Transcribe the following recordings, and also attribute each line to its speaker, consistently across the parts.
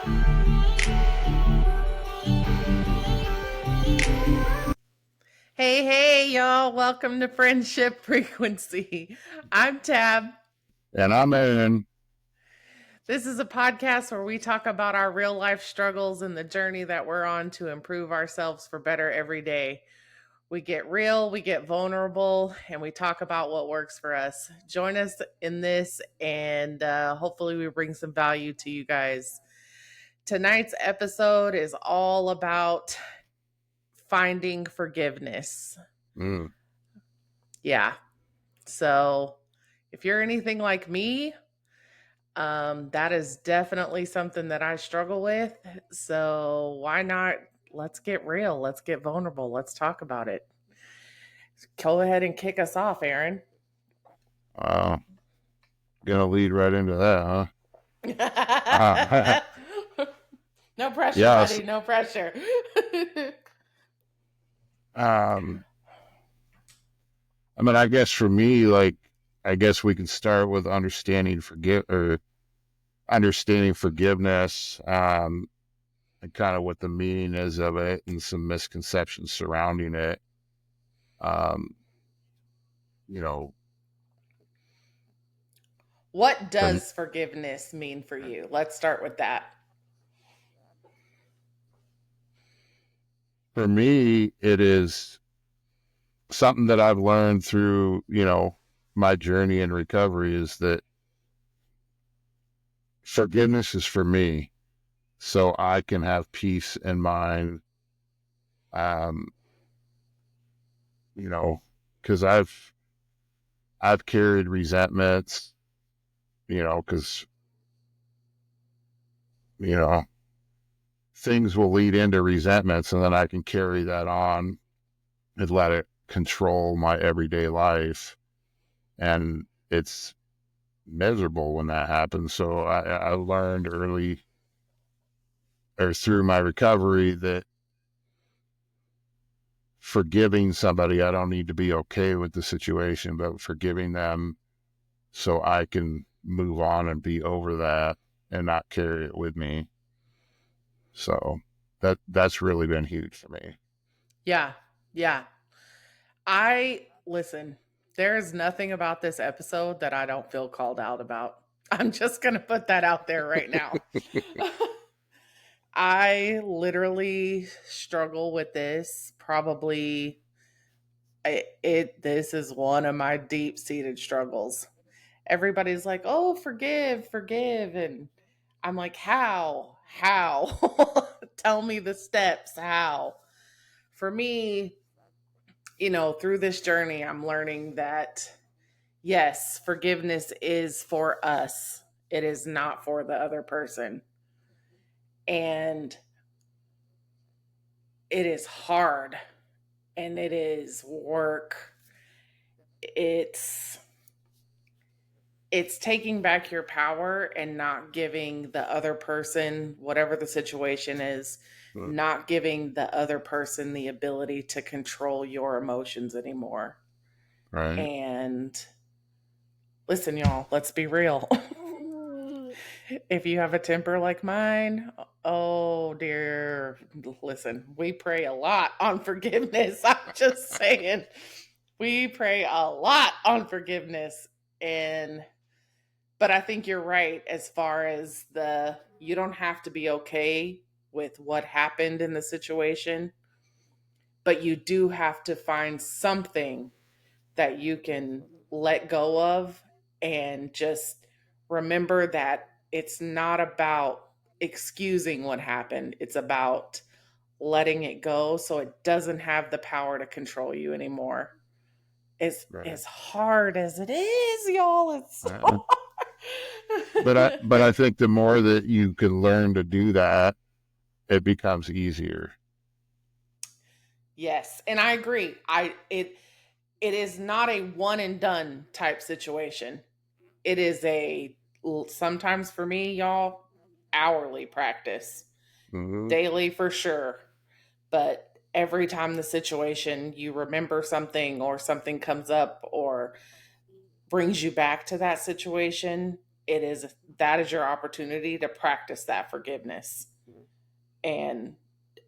Speaker 1: Hey, hey, y'all. Welcome to Friendship Frequency. I'm Tab.
Speaker 2: And I'm in.
Speaker 1: This is a podcast where we talk about our real life struggles and the journey that we're on to improve ourselves for better every day. We get real, we get vulnerable, and we talk about what works for us. Join us in this, and hopefully, we bring some value to you guys. Tonight's episode is all about finding forgiveness.
Speaker 2: Mm.
Speaker 1: Yeah. So if you're anything like me, that is definitely something that I struggle with. So why not? Let's get real. Let's get vulnerable. Let's talk about it. Go ahead and kick us off, Aaron.
Speaker 2: Gonna lead right into that, huh?
Speaker 1: No pressure,
Speaker 2: Yes.
Speaker 1: buddy. No pressure.
Speaker 2: I mean, I guess for me, I guess we can start with understanding forgiveness, and kind of what the meaning is of it, and some misconceptions surrounding it. You know,
Speaker 1: What
Speaker 2: for,
Speaker 1: does forgiveness mean for you? Let's start with that.
Speaker 2: for me, it is something that I've learned through, my journey in recovery is that forgiveness is for me, so I can have peace in mind. Um, because I've carried resentments, because you know things will lead into resentments, and then I can carry that on and let it control my everyday life, and it's miserable when that happens. So I learned early or through my recovery that forgiving somebody, I don't need to be okay with the situation, but forgiving them so I can move on and be over that and not carry it with me. So that's really been huge for me.
Speaker 1: Yeah. Yeah. Listen, there is nothing about this episode that I don't feel called out about. I'm just going to put that out there right now. I literally struggle with this probably this is one of my deep-seated struggles. Everybody's like, "Oh, forgive." And I'm like, "How? How? Tell me the steps. How?" For me, through this journey, I'm learning that yes, forgiveness is for us. It is not for the other person. And it is hard and it is work. It's it's taking back your power and not giving the other person, whatever the situation is, not giving the other person the ability to control your emotions anymore.
Speaker 2: Right.
Speaker 1: And listen, y'all, let's be real. If you have a temper like mine, oh dear, listen, we pray a lot on forgiveness. I'm just saying, we pray a lot on forgiveness. But I think you're right as far as you don't have to be okay with what happened in the situation, but you do have to find something that you can let go of and just remember that it's not about excusing what happened. It's about letting it go so it doesn't have the power to control you anymore. It's
Speaker 2: Right.
Speaker 1: as hard as it is, y'all. It's so
Speaker 2: Uh, but
Speaker 1: hard.
Speaker 2: I think the more that you can learn to do that, it becomes easier.
Speaker 1: Yes, and I agree. It is not a one and done type situation. It is sometimes for me, y'all, hourly practice.
Speaker 2: Mm-hmm.
Speaker 1: Daily for sure. But every time the situation you remember something or something comes up or brings you back to that situation, that is your opportunity to practice that forgiveness. And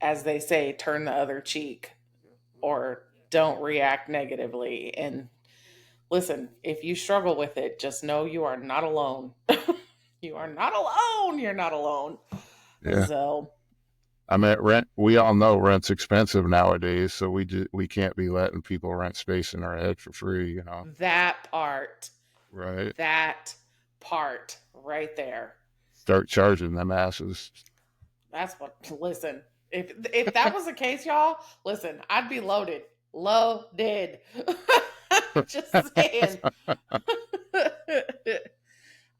Speaker 1: as they say, turn the other cheek or don't react negatively. And listen, if you struggle with it, just know you are not alone. You are not alone. You're not alone.
Speaker 2: Yeah.
Speaker 1: So,
Speaker 2: I mean, rent. We all know rent's expensive nowadays, so we can't be letting people rent space in our head for free. You know,
Speaker 1: that part,
Speaker 2: right?
Speaker 1: that part right there.
Speaker 2: Start charging them asses.
Speaker 1: That's what. Listen, if that was the case, y'all, listen, I'd be loaded, loaded. Just saying.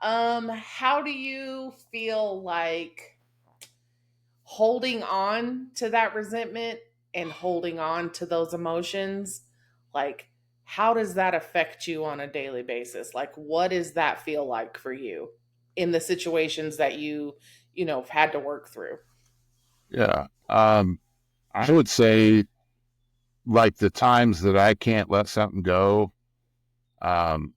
Speaker 1: How do you feel like holding on to that resentment and holding on to those emotions? Like, how does that affect you on a daily basis? Like, what does that feel like for you in the situations that have had to work through?
Speaker 2: Yeah. I would say like the times that I can't let something go, um,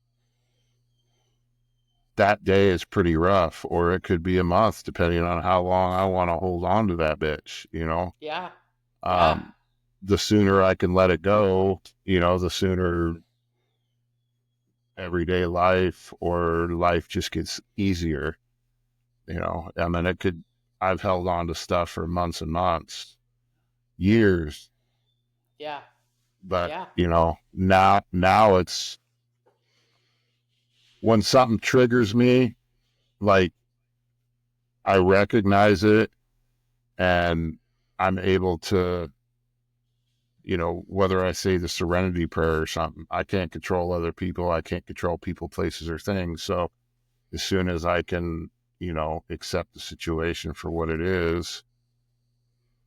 Speaker 2: that day is pretty rough, or it could be a month, depending on how long I want to hold on to that bitch, you know?
Speaker 1: Yeah. Yeah.
Speaker 2: Um, the sooner I can let it go, the sooner everyday life or life just gets easier, I mean, I've held on to stuff for months and months, years,
Speaker 1: Yeah.
Speaker 2: but,
Speaker 1: Yeah.
Speaker 2: now it's when something triggers me, like I recognize it and I'm able to, whether I say the serenity prayer or something, I can't control other people. I can't control people, places, or things. So as soon as I can, accept the situation for what it is,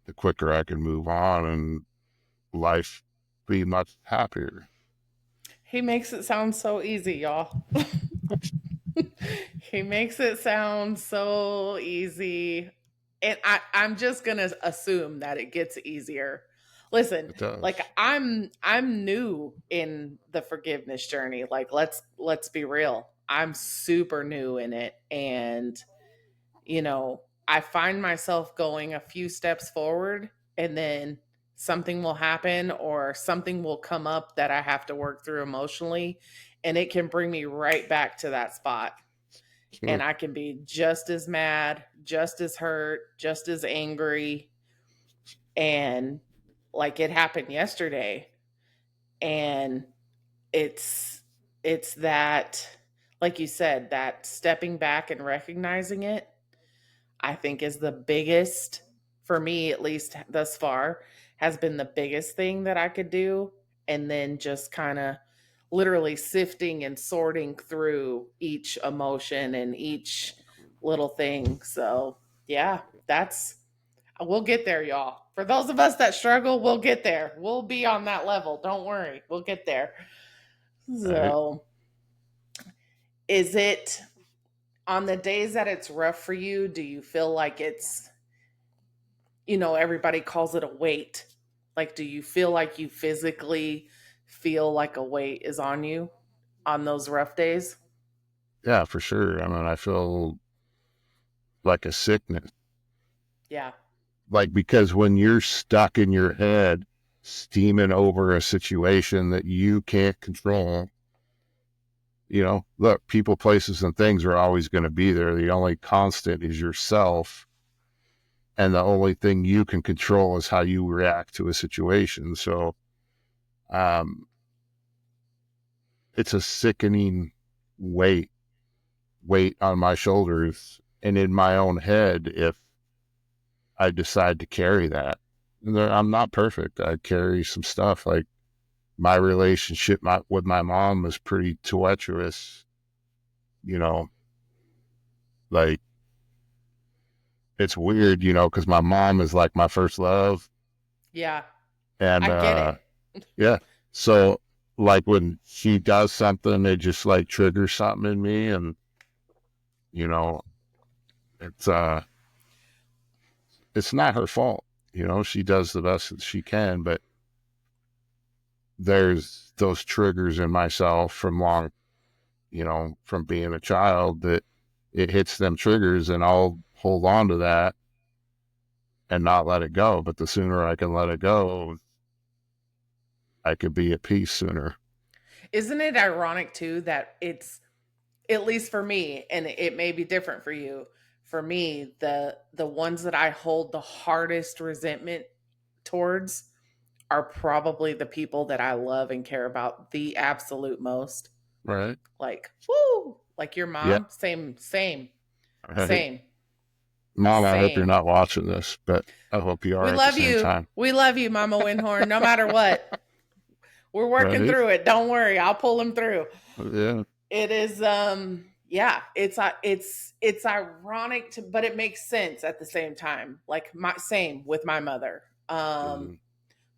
Speaker 2: the quicker I can move on and life be much happier.
Speaker 1: He makes it sound so easy, y'all. He makes it sound so easy. And I'm just gonna assume that it gets easier. Listen,
Speaker 2: It does.
Speaker 1: like I'm new in the forgiveness journey. Like let's be real. I'm super new in it. And I find myself going a few steps forward and then something will happen or something will come up that I have to work through emotionally. And it can bring me right back to that spot.
Speaker 2: Sure.
Speaker 1: And I can be just as mad, just as hurt, just as angry. And like it happened yesterday. And it's it's that, like you said, that stepping back and recognizing it, I think is the biggest, for me at least thus far, has been the biggest thing that I could do. And then just kind of literally sifting and sorting through each emotion and each little thing. So, yeah, we'll get there, y'all. For those of us that struggle, we'll get there. We'll be on that level. Don't worry. We'll get there.
Speaker 2: Right.
Speaker 1: So, is it on the days that it's rough for you? Do you feel like everybody calls it a weight. Like, do you feel like you physically feel like a weight is on you on those rough days?
Speaker 2: Yeah, for sure. I mean, I feel like a sickness.
Speaker 1: Yeah.
Speaker 2: Like, because when you're stuck in your head, steaming over a situation that you can't control, look, people, places, and things are always going to be there. The only constant is yourself. And the only thing you can control is how you react to a situation. So, um, it's a sickening weight, on my shoulders and in my own head if I decide to carry that. I'm not perfect. I carry some stuff. Like my relationship with my mom was pretty tumultuous, you know, like it's weird, because my mom is like my first love.
Speaker 1: Yeah.
Speaker 2: And,
Speaker 1: I get it.
Speaker 2: yeah. So like when she does something, it just like triggers something in me. And, you know, it's, it's not her fault. She does the best that she can, but there's those triggers in myself from from being a child that it hits them triggers, and I'll hold on to that and not let it go. But the sooner I can let it go, I could be at peace sooner.
Speaker 1: Isn't it ironic too that it's, at least for me, and it may be different for you. For me, the ones that I hold the hardest resentment towards are probably the people that I love and care about the absolute most.
Speaker 2: Right?
Speaker 1: Like, whoo, like your
Speaker 2: Yeah.
Speaker 1: mom, same, same,
Speaker 2: Right.
Speaker 1: same,
Speaker 2: Mom, I hope you're
Speaker 1: same.
Speaker 2: not watching this, but I hope you
Speaker 1: We
Speaker 2: are at the
Speaker 1: love
Speaker 2: same
Speaker 1: you.
Speaker 2: time.
Speaker 1: We love you, Mama Windhorn, no matter what. We're working
Speaker 2: Right?
Speaker 1: through it. Don't worry. I'll pull them through.
Speaker 2: Yeah.
Speaker 1: It is yeah, it's ironic to, but it makes sense at the same time. Like my same with my mother.
Speaker 2: Mm-hmm.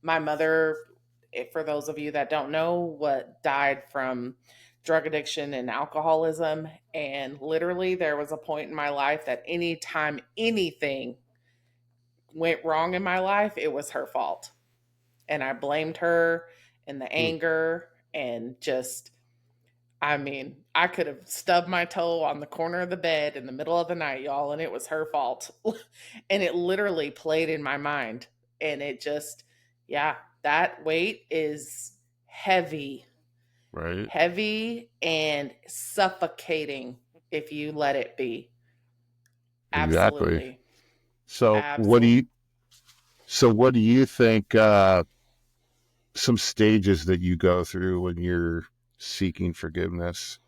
Speaker 1: My mother, for those of you that don't know, what died from drug addiction and alcoholism, and literally there was a point in my life that anytime anything went wrong in my life, it was her fault. And I blamed her and the anger and just, I mean, I could have stubbed my toe on the corner of the bed in the middle of the night, y'all, and it was her fault. And it literally played in my mind. And it just, yeah, that weight is heavy,
Speaker 2: Right?
Speaker 1: heavy and suffocating if you let it be.
Speaker 2: Exactly.
Speaker 1: Absolutely.
Speaker 2: So what do
Speaker 1: Absolutely.
Speaker 2: you what do you think some stages that you go through when you're seeking forgiveness?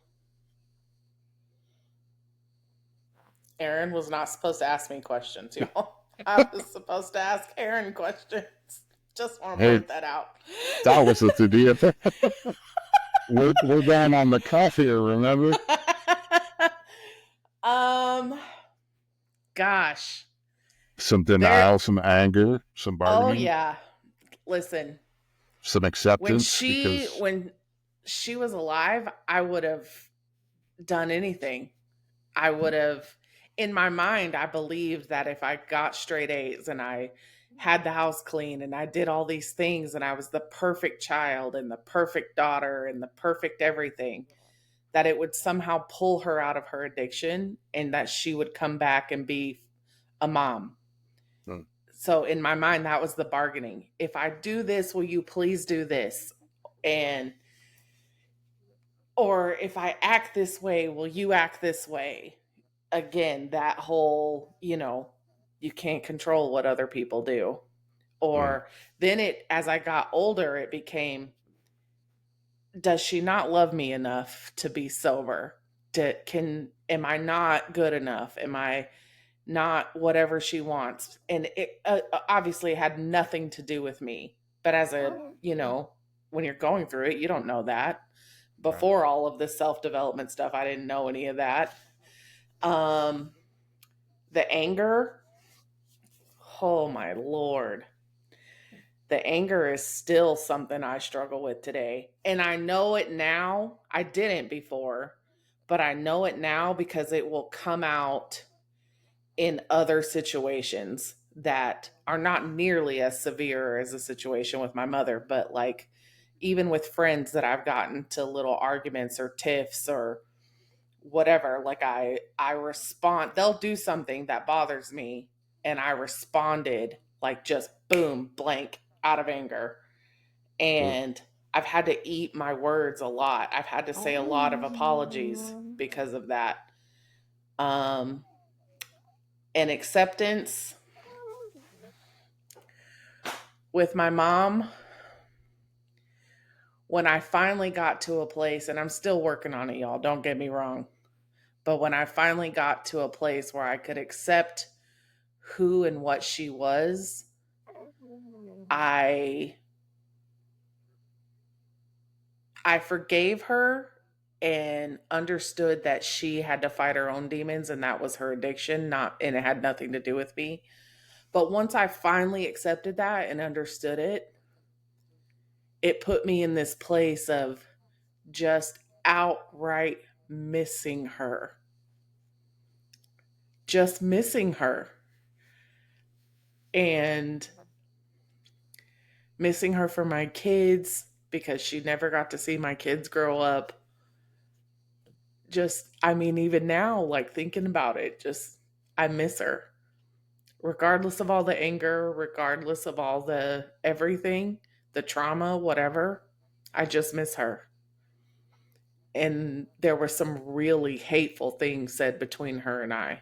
Speaker 1: Aaron was not supposed to ask me questions, y'all. I was supposed to ask Aaron questions. Just want to
Speaker 2: Hey,
Speaker 1: point that out.
Speaker 2: that was the deal. We're down on the cuff here, remember?
Speaker 1: um, gosh,
Speaker 2: Some
Speaker 1: there.
Speaker 2: denial, some anger, some
Speaker 1: Oh
Speaker 2: bargaining,
Speaker 1: yeah. Listen,
Speaker 2: some
Speaker 1: when
Speaker 2: acceptance
Speaker 1: she
Speaker 2: because
Speaker 1: when she was alive, I would have done anything. I would have, in my mind, I believed that if I got straight A's and I had the house clean and I did all these things and I was the perfect child and the perfect daughter and the perfect everything, that it would somehow pull her out of her addiction and that she would come back and be a mom.
Speaker 2: mm,
Speaker 1: So in my mind, that was the bargaining. If I do this, will you please do this? And, or if I act this way, will you act this way? Again, that whole, you can't control what other people do.
Speaker 2: mm,
Speaker 1: Or then it, as I got older, it became, does she not love me enough to be sober? Am I not good enough? Am I not whatever she wants? And it obviously had nothing to do with me. But as a, when you're going through it, you don't know that.
Speaker 2: right.
Speaker 1: Before all of this self development stuff, I didn't know any of that. Um, the anger, oh my Lord. The anger is still something I struggle with today. And I know it now. I didn't before, but I know it now because it will come out in other situations that are not nearly as severe as a situation with my mother, but like even with friends that I've gotten to little arguments or tiffs or whatever, like I respond, they'll do something that bothers me and I responded like just boom, blank out of anger.
Speaker 2: Mm,
Speaker 1: And I've had to eat my words a lot. I've had to say a lot of apologies because of that. Um and acceptance with my mom, when I finally got to a place, and I'm still working on it, y'all, don't get me wrong, but when I finally got to a place where I could accept who and what she was, I I forgave her and understood that she had to fight her own demons and that was her addiction, not, and it had nothing to do with me. But once I finally accepted that and understood it, it put me in this place of just outright missing her. Just missing her. And missing her for my kids because she never got to see my kids grow up. just, I mean, even now, like thinking about it, just, I miss her. Regardless of all the anger, regardless of all the everything, the trauma, whatever, I just miss her. And there were some really hateful things said between her and I.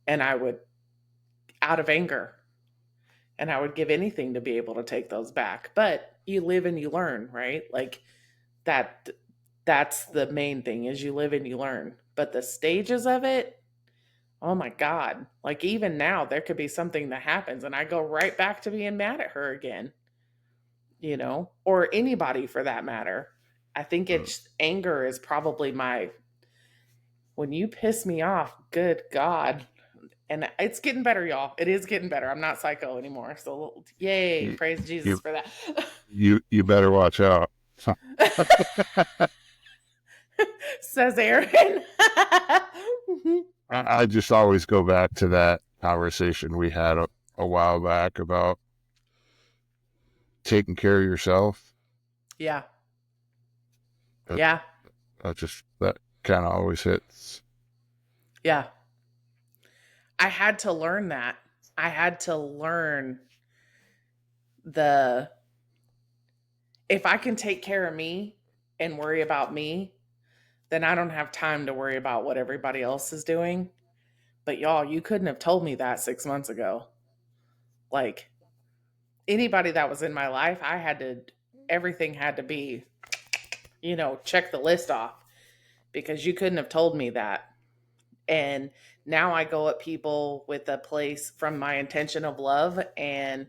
Speaker 1: And I would, out of anger, and I would give anything to be able to take those back. But you live and you learn, right? Like that that's the main thing is you live and you learn. But the stages of it, oh my God. Like even now there could be something that happens and I go right back to being mad at her again, or anybody for that matter. I think
Speaker 2: Mm.
Speaker 1: it's anger is probably my when you piss me off, good God. And it's getting better, y'all. It is getting better. I'm not psycho anymore. So yay,
Speaker 2: You,
Speaker 1: praise Jesus
Speaker 2: you,
Speaker 1: for that.
Speaker 2: you better watch out.
Speaker 1: Says Aaron.
Speaker 2: I just always go back to that conversation we had a while back about taking care of yourself.
Speaker 1: Yeah.
Speaker 2: That,
Speaker 1: Yeah.
Speaker 2: that kind of always hits.
Speaker 1: Yeah. I had to learn that. I had to learn the if I can take care of me and worry about me, then I don't have time to worry about what everybody else is doing. But y'all, you couldn't have told me that 6 months ago. Like anybody that was in my life, everything had to be, check the list off because you couldn't have told me that. And now I go at people with a place from my intention of love and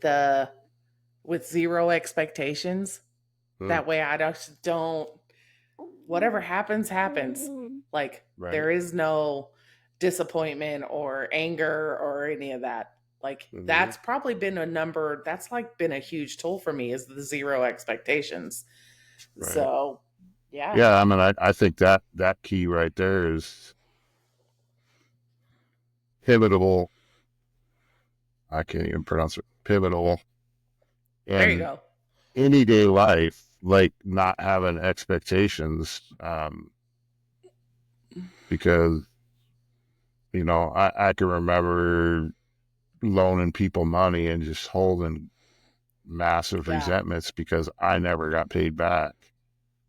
Speaker 1: the with zero expectations.
Speaker 2: Mm.
Speaker 1: That way I just don't whatever happens happens. Like
Speaker 2: Right.
Speaker 1: there is no disappointment or anger or any of that. Like
Speaker 2: Mhm.
Speaker 1: that's probably that's like been a huge tool for me is the zero expectations.
Speaker 2: Right.
Speaker 1: So yeah.
Speaker 2: Yeah, I mean, I think that key right there is pivotal. I can't even pronounce it. Pivotal
Speaker 1: There you
Speaker 2: in
Speaker 1: go.
Speaker 2: any day life, like not having expectations, because I can remember loaning people money and just holding massive
Speaker 1: Yeah.
Speaker 2: resentments because I never got paid back.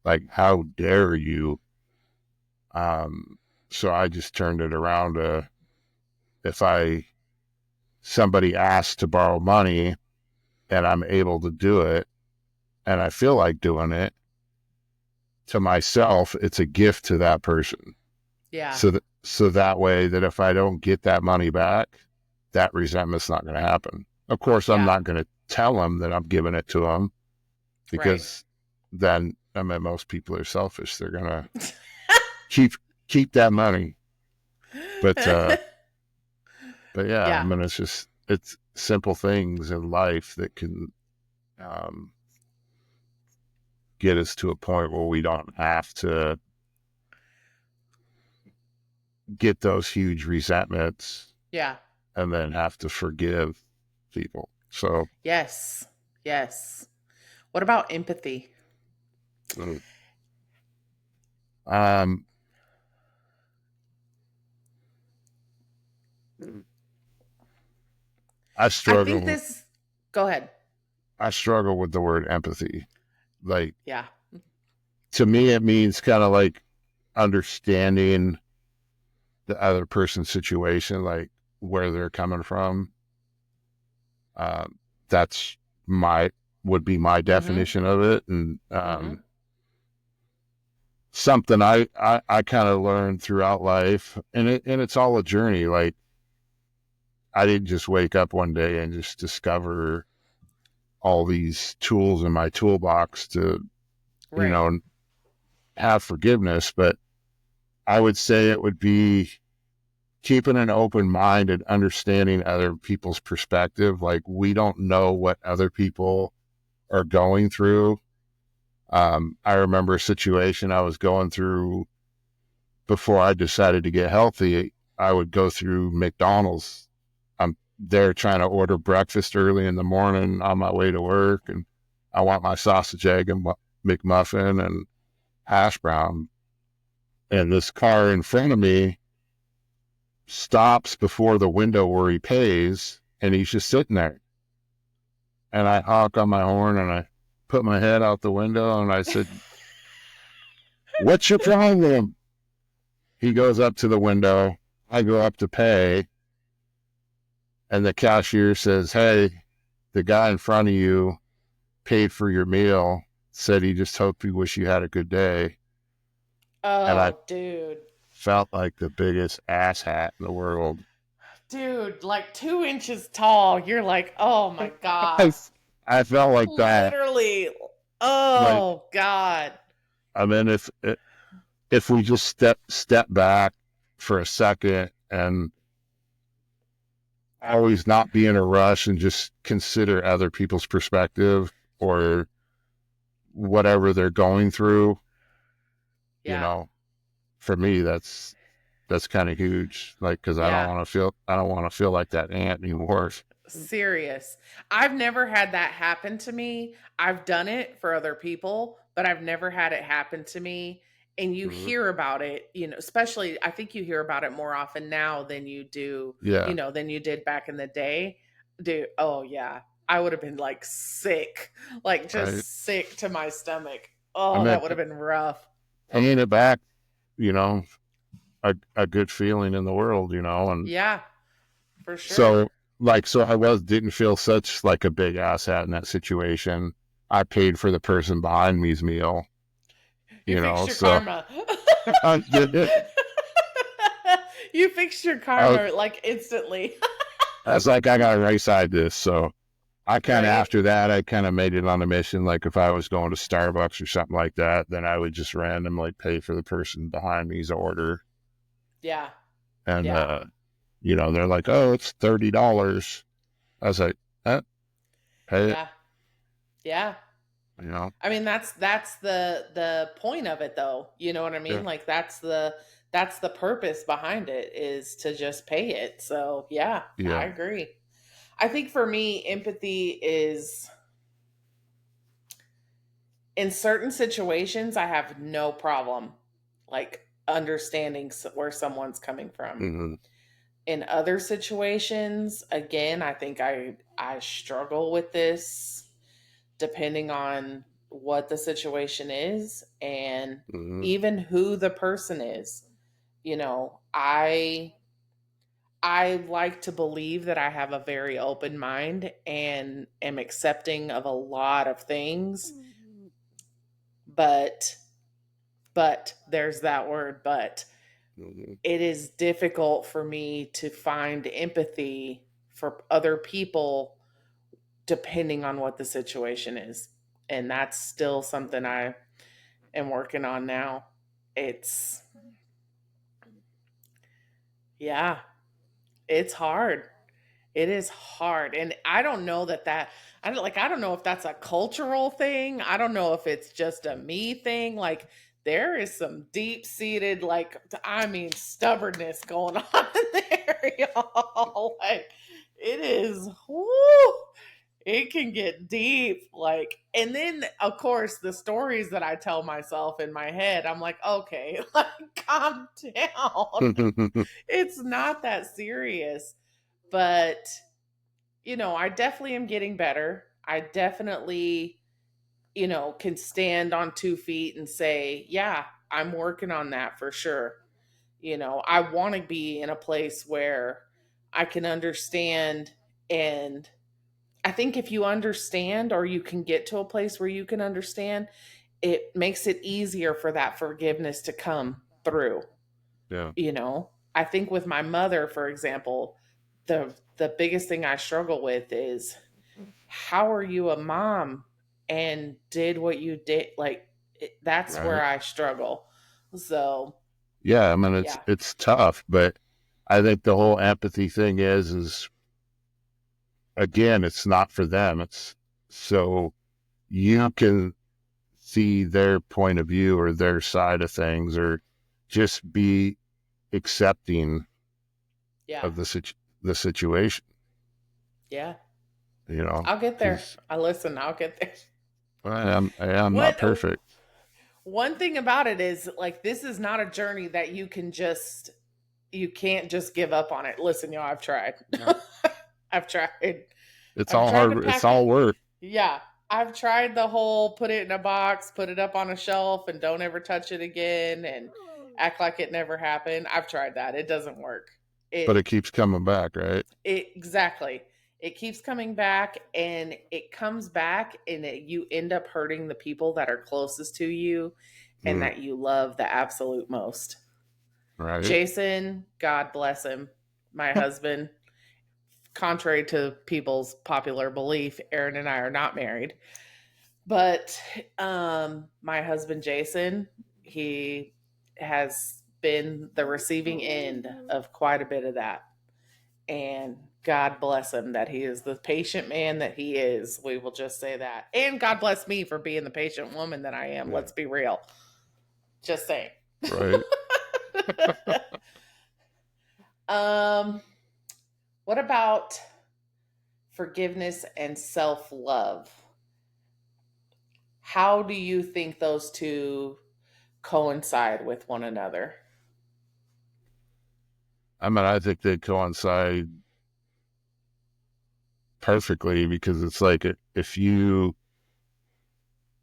Speaker 2: Like, how dare you? So I just turned it around to if somebody asks to borrow money and I'm able to do it and I feel like doing it, to myself, it's a gift to that person.
Speaker 1: Yeah.
Speaker 2: So that way that if I don't get that money back, that resentment's not going to happen. Of course, I'm not going to tell them that I'm giving it to them because then, I mean, most people are selfish. They're going to keep that money. But yeah, I mean, it's simple things in life that can get us to a point where we don't have to get those huge resentments.
Speaker 1: Yeah.
Speaker 2: And then have to forgive people. So
Speaker 1: yes. What about empathy?
Speaker 2: I struggle.
Speaker 1: Go ahead.
Speaker 2: I struggle with the word empathy. Like,
Speaker 1: yeah.
Speaker 2: To me, it means kind of like understanding the other person's situation, like where they're coming from. That's would be my definition of it. And something I kind of learned throughout life, and it's all a journey. Like, I didn't just wake up one day and just discover all these tools in my toolbox to, have forgiveness. But I would say it would be keeping an open mind and understanding other people's perspective. Like, we don't know what other people are going through. I remember a situation I was going through before I decided to get healthy. I would go through McDonald's. I'm there trying to order breakfast early in the morning on my way to work, and I want my sausage, egg, and McMuffin and hash brown. and this car in front of me stops before the window where he pays, and he's just sitting there. And I honk on my horn and I put my head out the window and I said, "What's your problem?" He goes up to the window. I go up to pay. And the cashier says, "Hey, the guy in front of you paid for your meal, said he just hoped you wish you had a good day." And I
Speaker 1: Oh, dude.
Speaker 2: felt like the biggest asshat in the world.
Speaker 1: Dude, like 2 inches tall. You're like, oh my
Speaker 2: I,
Speaker 1: God.
Speaker 2: I felt like that.
Speaker 1: Literally.
Speaker 2: Like,
Speaker 1: Oh God.
Speaker 2: I mean, if we just step back for a second and always not be in a rush and just consider other people's perspective or whatever they're going through, you
Speaker 1: Yeah.
Speaker 2: know, for me, that's kind of huge. Like, cause I don't
Speaker 1: Yeah.
Speaker 2: want to feel like that ant anymore.
Speaker 1: Serious. I've never had that happen to me. I've done it for other people, but I've never had it happen to me. And you
Speaker 2: Mhm.
Speaker 1: hear about it, especially I think you hear about it more often now than you do,
Speaker 2: Yeah.
Speaker 1: than you did back in the day. Dude, oh yeah. I would have been like sick, like
Speaker 2: Right.
Speaker 1: just sick to my stomach.
Speaker 2: I
Speaker 1: Oh,
Speaker 2: mean,
Speaker 1: that would have been rough.
Speaker 2: paying it back, you know, a good feeling in the world, and
Speaker 1: Yeah, for sure.
Speaker 2: so so I didn't feel such like a big asshat in that situation. I paid for the person behind me's meal,
Speaker 1: You fixed your
Speaker 2: so
Speaker 1: karma.
Speaker 2: I did it.
Speaker 1: You fixed your
Speaker 2: I was,
Speaker 1: karma like instantly.
Speaker 2: I was like, I gotta right side this. So I kind of,
Speaker 1: Right?
Speaker 2: after that, I kind of made it on a mission. Like if I was going to Starbucks or something like that, then I would just randomly pay for the person behind me's order.
Speaker 1: Yeah.
Speaker 2: And,
Speaker 1: Yeah.
Speaker 2: they're like, "Oh, it's $30." I was like, pay it,
Speaker 1: Yeah. Yeah.
Speaker 2: you know?
Speaker 1: I mean that's the point of it though. You know what I
Speaker 2: Yeah.
Speaker 1: mean? Like that's the purpose behind it is to just pay it. So, yeah, I
Speaker 2: Yeah.
Speaker 1: agree. I think for me empathy is in certain situations I have no problem like understanding where someone's coming from.
Speaker 2: Mm-hmm.
Speaker 1: In other situations, again, I think I struggle with this depending on what the situation is and
Speaker 2: Mm-hmm.
Speaker 1: even who the person is. I like to believe that I have a very open mind and am accepting of a lot of things, but there's that word but.
Speaker 2: Mm-hmm.
Speaker 1: It is difficult for me to find empathy for other people depending on what the situation is. And that's still something I am working on now. It's, yeah, it's hard. It is hard. And I don't know I don't know if that's a cultural thing. I don't know if it's just a me thing. Like there is some deep seated, like, I mean, stubbornness going on in there, y'all. Like it is, whoo, it can get deep. Like, and then of course the stories that I tell myself in my head, I'm like, okay, like calm down. It's not that serious. But I definitely am getting better. I definitely, can stand on 2 feet and say, yeah, I'm working on that for sure. I want to be in a place where I can understand. And I think if you understand or you can get to a place where you can understand, it makes it easier for that forgiveness to come through.
Speaker 2: Yeah.
Speaker 1: I think with my mother, for example, the biggest thing I struggle with is how are you a mom and did what you did? Like that's where
Speaker 2: Right.
Speaker 1: I struggle. So,
Speaker 2: Yeah. I mean,
Speaker 1: yeah.
Speaker 2: it's tough, but I think the whole empathy thing is again, it's not for them. It's so you can see their point of view or their side of things, or just be accepting
Speaker 1: Yeah.
Speaker 2: of the situation.
Speaker 1: Yeah.
Speaker 2: You know,
Speaker 1: I'll get there.
Speaker 2: because
Speaker 1: I listen, I'll get there.
Speaker 2: I am not
Speaker 1: What
Speaker 2: perfect.
Speaker 1: one thing about it is like this is not a journey that you can't just give up on it. Listen, y'all, I've tried.
Speaker 2: Yeah.
Speaker 1: I've tried.
Speaker 2: It's
Speaker 1: I've
Speaker 2: all
Speaker 1: tried to
Speaker 2: hard. It's
Speaker 1: pack it.
Speaker 2: all work.
Speaker 1: Yeah. I've tried the whole put it in a box, put it up on a shelf, and don't ever touch it again and act like it never happened. I've tried that. It doesn't work.
Speaker 2: But it keeps coming back, right?
Speaker 1: Exactly. It keeps coming back and it comes back and you end up hurting the people that are closest to you and that you love the absolute most.
Speaker 2: Right.
Speaker 1: Jason, God bless him, my husband, contrary to people's popular belief, Aaron and I are not married. But my husband, Jason, he has been the receiving end of quite a bit of that. And God bless him that he is the patient man that he is. We will just say that. And God bless me for being the patient woman that I am. Let's be real. Just saying.
Speaker 2: Right.
Speaker 1: What about forgiveness and self-love? How do you think those two coincide with one another?
Speaker 2: I mean, I think they coincide perfectly because it's like if you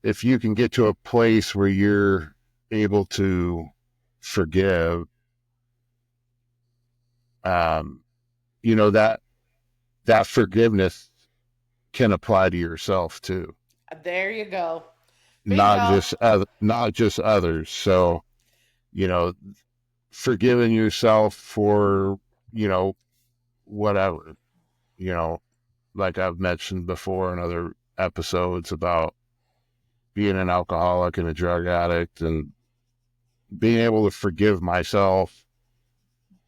Speaker 2: can get to a place where you're able to forgive, you know, that forgiveness can apply to yourself too.
Speaker 1: There you go. Bingo.
Speaker 2: Not just others. So, you know, forgiving yourself for, you know, whatever, you know, like I've mentioned before in other episodes about being an alcoholic and a drug addict and being able to forgive myself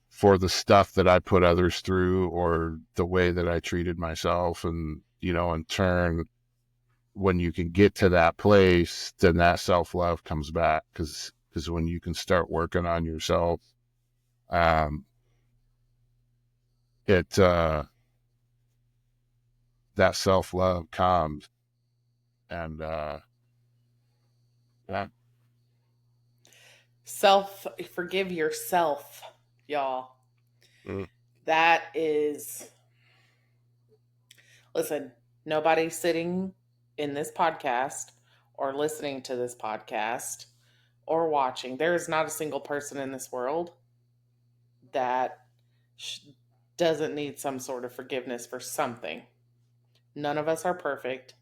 Speaker 2: for the stuff that I put others through or the way that I treated myself. And, you know, in turn, when you can get to that place, then that self-love comes back. Because when you can start working on yourself, that self-love comes. And, yeah.
Speaker 1: Forgive yourself, y'all.
Speaker 2: Mm.
Speaker 1: That is, listen, nobody sitting in this podcast or listening to this podcast or watching, there is not a single person in this world that doesn't need some sort of forgiveness for something. None of us are perfect.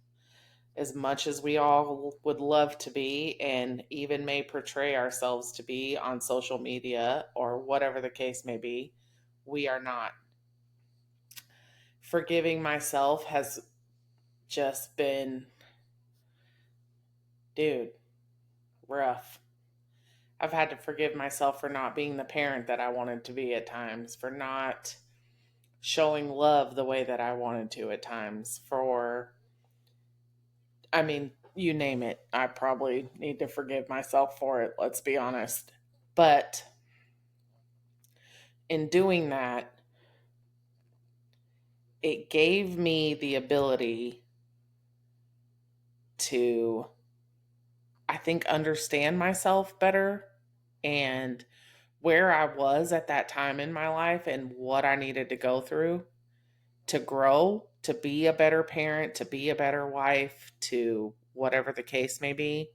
Speaker 1: As much as we all would love to be and even may portray ourselves to be on social media or whatever the case may be, we are not. Forgiving myself has just been, dude, rough. I've had to forgive myself for not being the parent that I wanted to be at times, for not showing love the way that I wanted to at times, I mean, you name it. I probably need to forgive myself for it, let's be honest. But in doing that, it gave me the ability to, I think, understand myself better and where I was at that time in my life and what I needed to go through to grow, to be a better parent, to be a better wife, to whatever the case may be.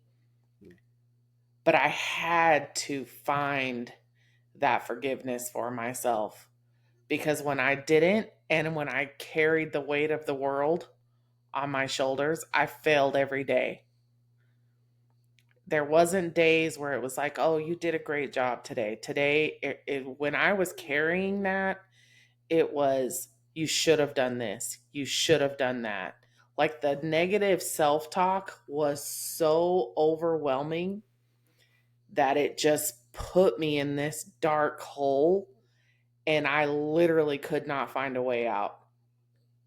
Speaker 1: But I had to find that forgiveness for myself because when I didn't, and when I carried the weight of the world on my shoulders, I failed every day. There wasn't days where it was like, oh, you did a great job today. Today, when I was carrying that, it was, you should have done this. You should have done that. Like the negative self-talk was so overwhelming that it just put me in this dark hole and I literally could not find a way out.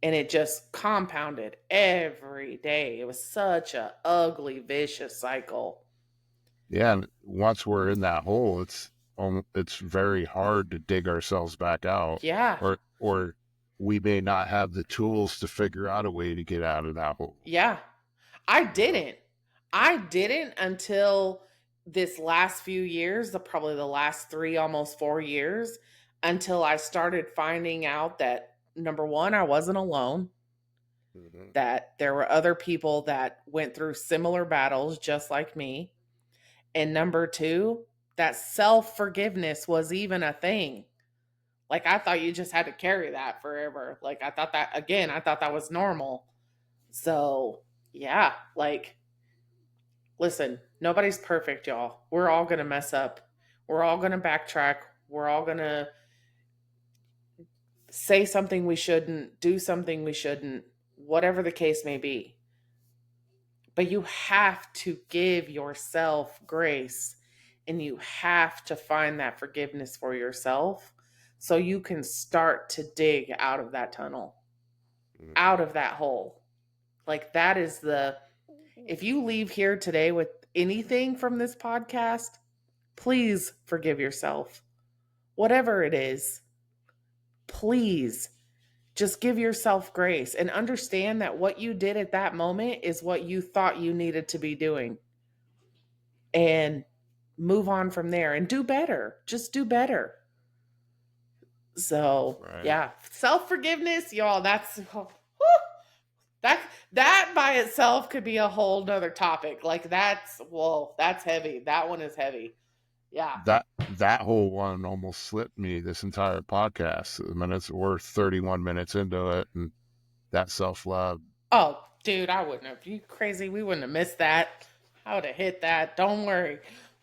Speaker 1: And it just compounded every day. It was such a ugly, vicious cycle.
Speaker 2: Yeah, and once we're in that hole, it's very hard to dig ourselves back out.
Speaker 1: Yeah.
Speaker 2: Or we may not have the tools to figure out a way to get out of that hole.
Speaker 1: Yeah. I didn't until this last few years, probably the last 3, almost 4 years, until I started finding out that number one, I wasn't alone,
Speaker 2: Mhm.
Speaker 1: that there were other people that went through similar battles just like me. And number two, that self forgiveness was even a thing. Like, I thought you just had to carry that forever. Like, I thought that, again, I thought that was normal. So, yeah, like, listen, nobody's perfect, y'all. We're all going to mess up. We're all going to backtrack. We're all going to say something we shouldn't, do something we shouldn't, whatever the case may be. But you have to give yourself grace, and you have to find that forgiveness for yourself so you can start to dig out of that tunnel,
Speaker 2: Mhm.
Speaker 1: out of that hole. Like, that is the, if you leave here today with anything from this podcast, please forgive yourself. Whatever it is, please just give yourself grace and understand that what you did at that moment is what you thought you needed to be doing. And move on from there and do better. Just do better. So,
Speaker 2: Right.
Speaker 1: yeah, self-forgiveness, y'all, that's whew, that that by itself could be a whole nother topic. Like, that's, whoa, that's heavy. That one is heavy. Yeah.
Speaker 2: That whole one almost slipped me this entire podcast. I mean, it's we're 31 minutes into it, and that self love.
Speaker 1: Oh, dude, I wouldn't have. You crazy? We wouldn't have missed that. I would have hit that. Don't worry.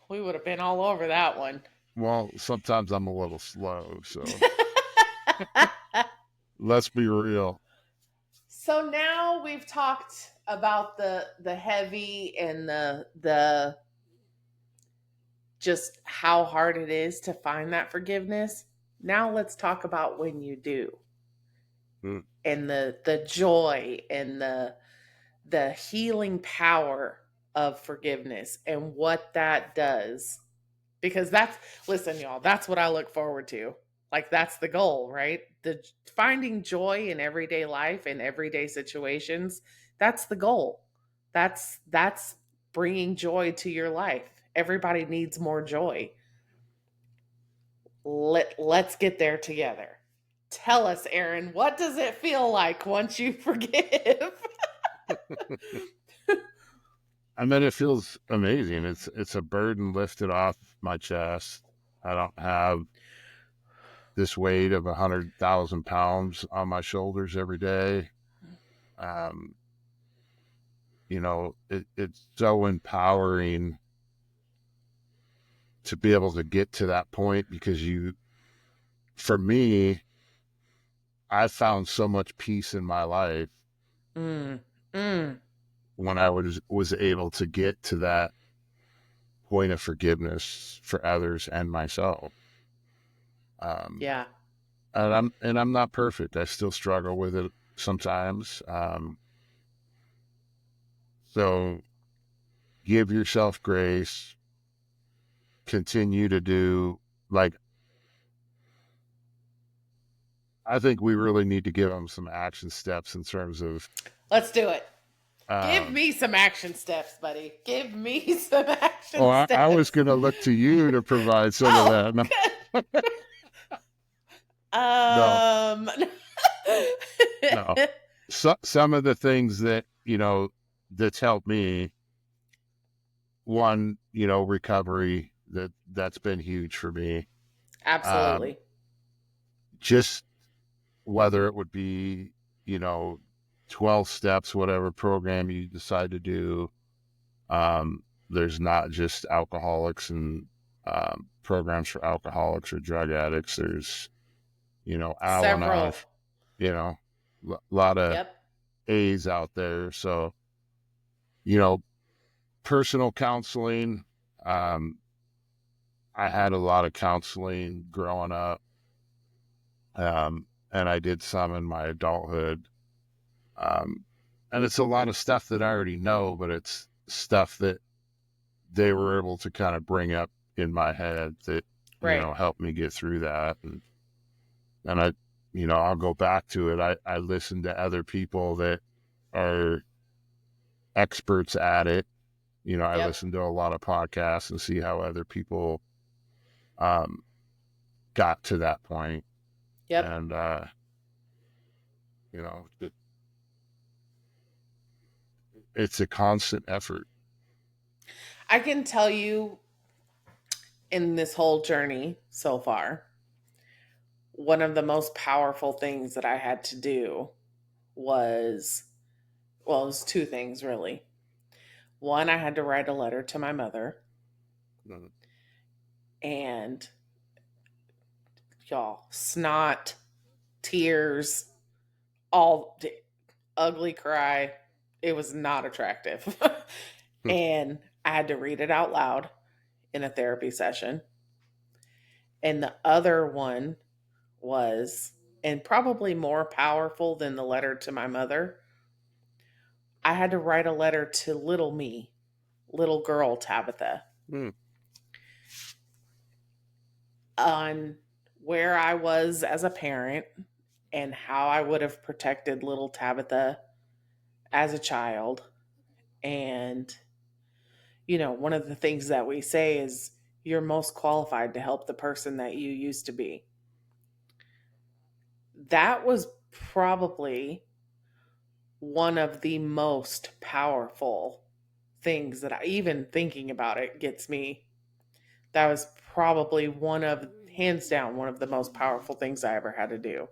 Speaker 1: We would have been all over that one.
Speaker 2: Well, sometimes I'm a little slow, so let's be real.
Speaker 1: So now we've talked about the heavy and the just how hard it is to find that forgiveness. Now let's talk about when you do,
Speaker 2: Mm.
Speaker 1: and the joy and the healing power of forgiveness and what that does. Because that's, listen, y'all, that's what I look forward to. Like, that's the goal, right? The finding joy in everyday life and everyday situations. That's the goal. That's bringing joy to your life. Everybody needs more joy. Let's get there together. Tell us, Aaron, what does it feel like once you forgive?
Speaker 2: I mean, it feels amazing. It's a burden lifted off my chest. I don't have this weight of 100,000 pounds on my shoulders every day. Um, it's so empowering to be able to get to that point because for me, I found so much peace in my life
Speaker 1: Mm, mm,
Speaker 2: when I was able to get to that point of forgiveness for others and myself. Um,
Speaker 1: yeah.
Speaker 2: and I'm not perfect. I still struggle with it sometimes. So give yourself grace. Continue to do like I think we really need to give them some action steps in terms of
Speaker 1: Let's do it. Give
Speaker 2: um,
Speaker 1: me some action steps, buddy. Give me some
Speaker 2: oh,
Speaker 1: action
Speaker 2: I was
Speaker 1: steps.
Speaker 2: going to look to you to provide some of
Speaker 1: Oh,
Speaker 2: that. No,
Speaker 1: good.
Speaker 2: no,
Speaker 1: Um,
Speaker 2: no. Some of the things that, that's helped me, one, recovery, that's been huge for me. Um,
Speaker 1: absolutely.
Speaker 2: just whether it would be, you know, 12 steps, whatever program you decide to do. There's not just alcoholics and programs for alcoholics or drug addicts. There's, Al Anon,
Speaker 1: Several.
Speaker 2: you know, a lot of
Speaker 1: Yep.
Speaker 2: A's out there. So, you know, personal counseling. Um, I had a lot of counseling growing up, and I did some in my adulthood. Um, and it's a lot of stuff that I already know, but it's stuff that they were able to kind of bring up in my head that,
Speaker 1: Right.
Speaker 2: helped me get through that. And I, I'll go back to it. I listen to other people that are experts at it I
Speaker 1: Yep.
Speaker 2: listen to a lot of podcasts and see how other people um, got to that point.
Speaker 1: Yep.
Speaker 2: And, you know, it's a constant effort.
Speaker 1: I can tell you in this whole journey so far, one of the most powerful things that I had to do was, well, it was two things really. One, I had to write a letter to my mother,
Speaker 2: Mhm.
Speaker 1: and y'all, snot, tears, all ugly cry. It was not attractive. And I had to read it out loud in a therapy session. And the other one was, and probably more powerful than the letter to my mother, I had to write a letter to little me, little girl Tabitha,
Speaker 2: Mm.
Speaker 1: on where I was as a parent and how I would have protected little Tabitha as a child. And, one of the things that we say is you're most qualified to help the person that you used to be. That was probably one of the most powerful things that even thinking about it gets me. That was probably hands down, one of the most powerful things I ever had to do.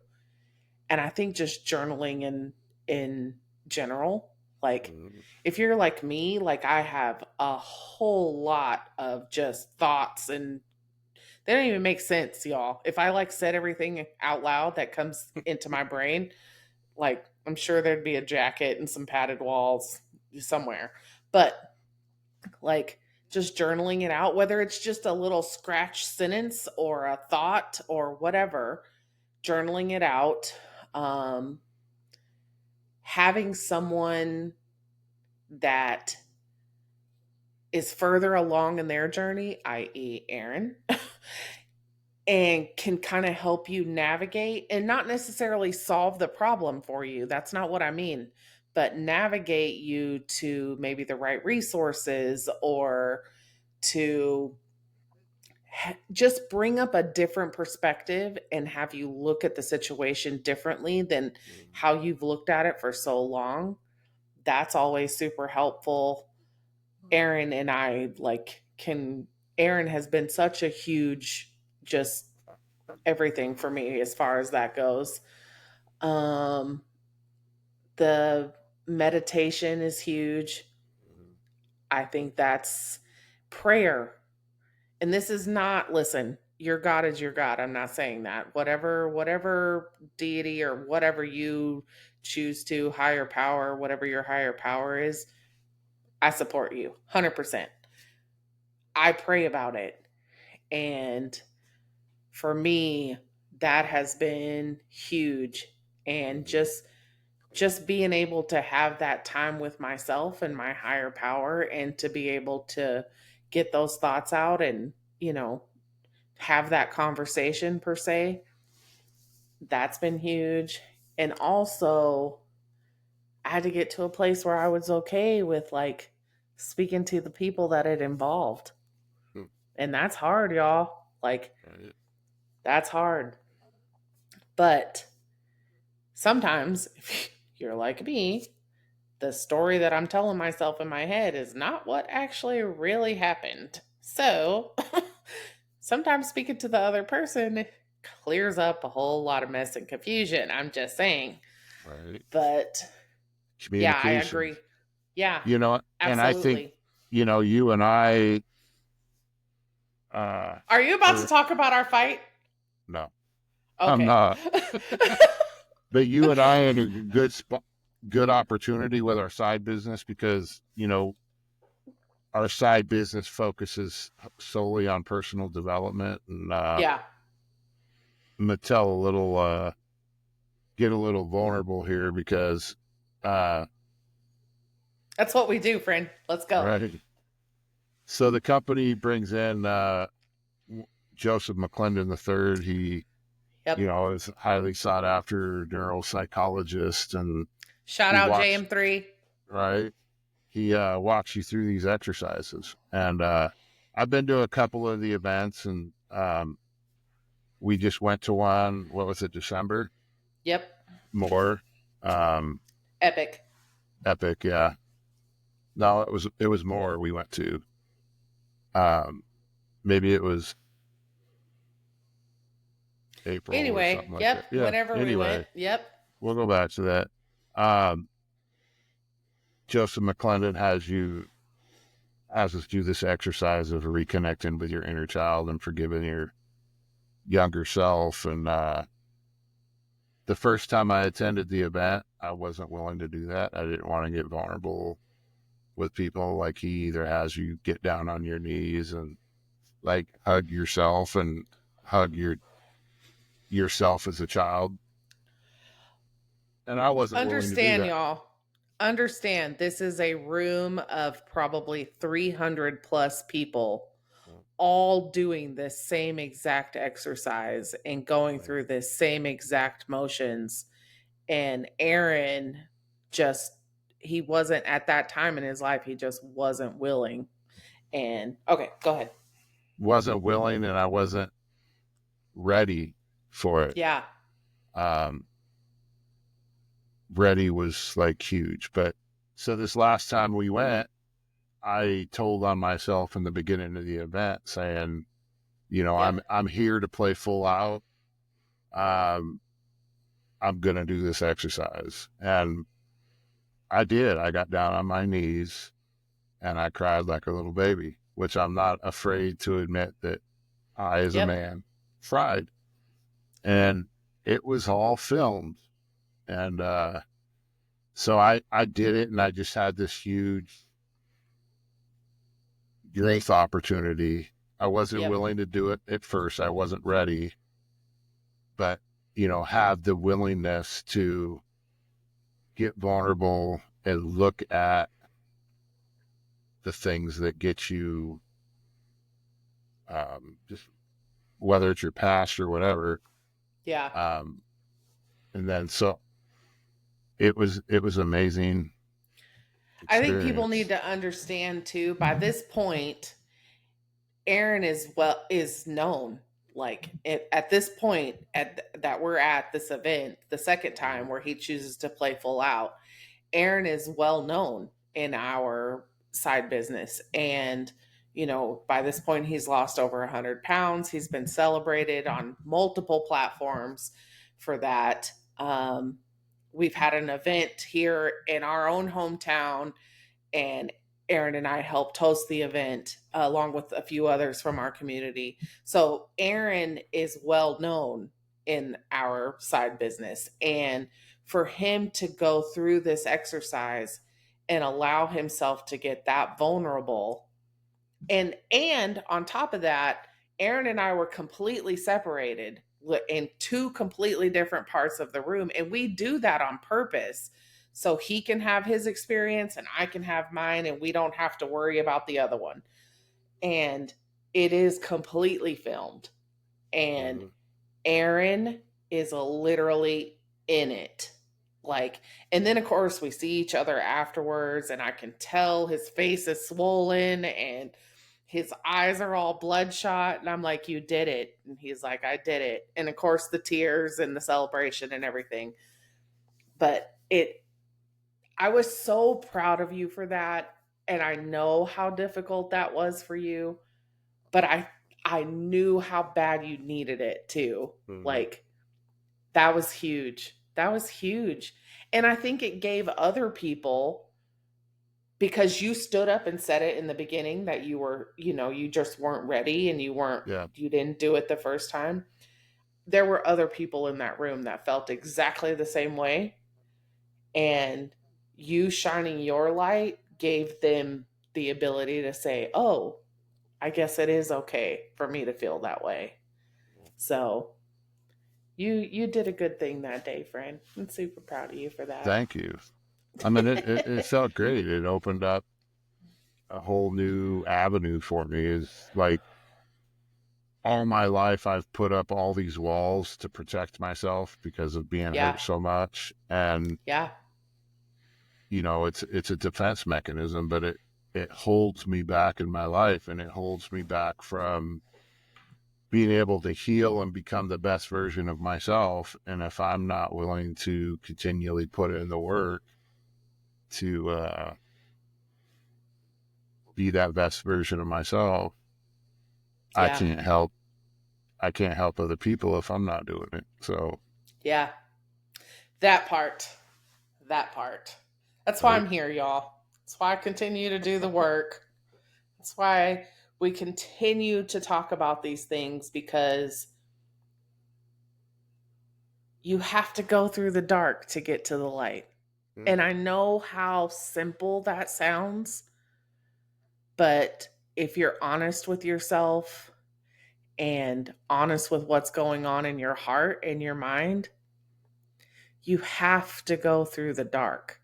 Speaker 1: And I think just journaling in general, like
Speaker 2: Mhm.
Speaker 1: if you're like me, like I have a whole lot of just thoughts and they don't even make sense, y'all. If I like said everything out loud that comes into my brain, like I'm sure there'd be a jacket and some padded walls somewhere. But like just journaling it out, whether it's just a little scratch sentence or a thought or whatever, journaling it out, um, having someone that is further along in their journey, i.e., Aaron, and can kind of help you navigate and not necessarily solve the problem for you. That's not what I mean, but navigate you to maybe the right resources or to just bring up a different perspective and have you look at the situation differently than how you've looked at it for so long. That's always super helpful. Aaron and I Aaron has been such a huge, just everything for me as far as that goes. Um, the meditation is huge. I think that's prayer. And this is not, listen, your God is your God. I'm not saying that. Whatever deity or whatever you choose to, higher power, whatever your higher power is, I support you 100%. I pray about it. And for me, that has been huge. And just being able to have that time with myself and my higher power and to be able to get those thoughts out and, have that conversation per se, that's been huge. And also, I had to get to a place where I was okay with like speaking to the people that it involved.
Speaker 2: Mm.
Speaker 1: And that's hard, y'all. Like,
Speaker 2: Right.
Speaker 1: that's hard. But sometimes, if you're like me, the story that I'm telling myself in my head is not what actually really happened. So sometimes speaking to the other person clears up a whole lot of mess and confusion. I'm just saying.
Speaker 2: Right.
Speaker 1: But yeah, I
Speaker 2: Communication.
Speaker 1: agree. Yeah,
Speaker 2: And I think,
Speaker 1: absolutely.
Speaker 2: you and I, uh,
Speaker 1: Are you about to
Speaker 2: are,
Speaker 1: talk about our fight?
Speaker 2: no, I'm
Speaker 1: Okay.
Speaker 2: not, but you and I had a good spot, good opportunity with our side business because, our side business focuses solely on personal development. And
Speaker 1: Yeah,
Speaker 2: I'm going to tell get a little vulnerable here because, uh,
Speaker 1: that's what we do, friend. Let's go.
Speaker 2: right. So the company brings in Joseph McClendon III. He,
Speaker 1: Yep.
Speaker 2: is a highly sought after neuropsychologist, and
Speaker 1: Shout
Speaker 2: he
Speaker 1: out
Speaker 2: walks
Speaker 1: JM3.
Speaker 2: right. he walks you through these exercises. And I've been to a couple of the events, and we just went to one. What was it, December?
Speaker 1: Yep.
Speaker 2: More. Um,
Speaker 1: Epic.
Speaker 2: Epic, yeah. No, it was more we went to. Maybe it was April or
Speaker 1: Anyway,
Speaker 2: something like
Speaker 1: yep.
Speaker 2: that. Yeah.
Speaker 1: Whenever we went,
Speaker 2: Anyway,
Speaker 1: yep.
Speaker 2: we'll go back to that. Um, Joseph McClendon has us do this exercise of reconnecting with your inner child and forgiving your younger self. And the first time I attended the event, I wasn't willing to do that. I didn't want to get vulnerable with people. Like, he either has you get down on your knees and like hug yourself and hug yourself as a child. And I wasn't willing to do
Speaker 1: Understand,
Speaker 2: that.
Speaker 1: y'all. Understand, this is a room of probably 300 plus people all doing this same exact exercise and going through this same exact motions. And Aaron just, he wasn't at that time in his life, he just wasn't willing. And okay, go ahead.
Speaker 2: Wasn't willing, and I wasn't ready for it.
Speaker 1: Yeah.
Speaker 2: Ready was like huge. But so this last time we went, I told on myself in the beginning of the event saying,
Speaker 1: Yeah.
Speaker 2: I'm here to play full out. I'm going to do this exercise. And I did. I got down on my knees and I cried like a little baby, which I'm not afraid to admit that I, as a
Speaker 1: Yep.
Speaker 2: man, cried. And it was all filmed. And so I did it, and I just had this huge growth opportunity. I wasn't
Speaker 1: Yep.
Speaker 2: willing to do it at first. I wasn't ready, but have the willingness to get vulnerable and look at the things that get you, just whether it's your past or whatever.
Speaker 1: Yeah.
Speaker 2: And then so it was amazing
Speaker 1: I think people need
Speaker 2: experience.
Speaker 1: to understand too, by this point, Aaron is known. Like at this point that we're at this event, the second time where he chooses to play full out, Aaron is well known in our side business. And, by this point, he's lost over 100 pounds. He's been celebrated on multiple platforms for that. We've had an event here in our own hometown, and Aaron and I helped host the event along with a few others from our community. So Aaron is well known in our side business. And for him to go through this exercise and allow himself to get that vulnerable, and on top of that, Aaron and I were completely separated in two completely different parts of the room, and we do that on purpose so he can have his experience and I can have mine, and we don't have to worry about the other one. And it is completely filmed, and Aaron is literally in it. Like, and then of course we see each other afterwards, and I can tell his face is swollen and his eyes are all bloodshot. And I'm like, "You did it." And he's like, "I did it." And of course, the tears and the celebration and everything. But I was so proud of you for that. And I know how difficult that was for you, but I knew how bad you needed it too. Like, that was huge. That was huge. And I think it gave other people, because you stood up and said it in the beginning that you were, you just weren't ready and
Speaker 2: Yeah.
Speaker 1: you didn't do it the first time. There were other people in that room that felt exactly the same way. And you shining your light gave them the ability to say, "Oh, I guess it is okay for me to feel that way." So you did a good thing that day, friend. I'm super proud of you for that.
Speaker 2: Thank you. I mean, it felt great. It opened up a whole new avenue for me. Is like, all my life I've put up all these walls to protect myself because of being
Speaker 1: Yeah.
Speaker 2: hurt so much. And
Speaker 1: Yeah.
Speaker 2: it's a defense mechanism, but it holds me back in my life, and it holds me back from being able to heal and become the best version of myself. And if I'm not willing to continually put in the work to be that best version of myself, I
Speaker 1: Yeah.
Speaker 2: can't help I can't help other people if I'm not doing it. So,
Speaker 1: Yeah. That part. That part. That's why
Speaker 2: right.
Speaker 1: I'm here, y'all. That's why I continue to do the work. That's why we continue to talk about these things, because you have to go through the dark to get to the light. And I know how simple that sounds, but if you're honest with yourself and honest with what's going on in your heart and your mind, you have to go through the dark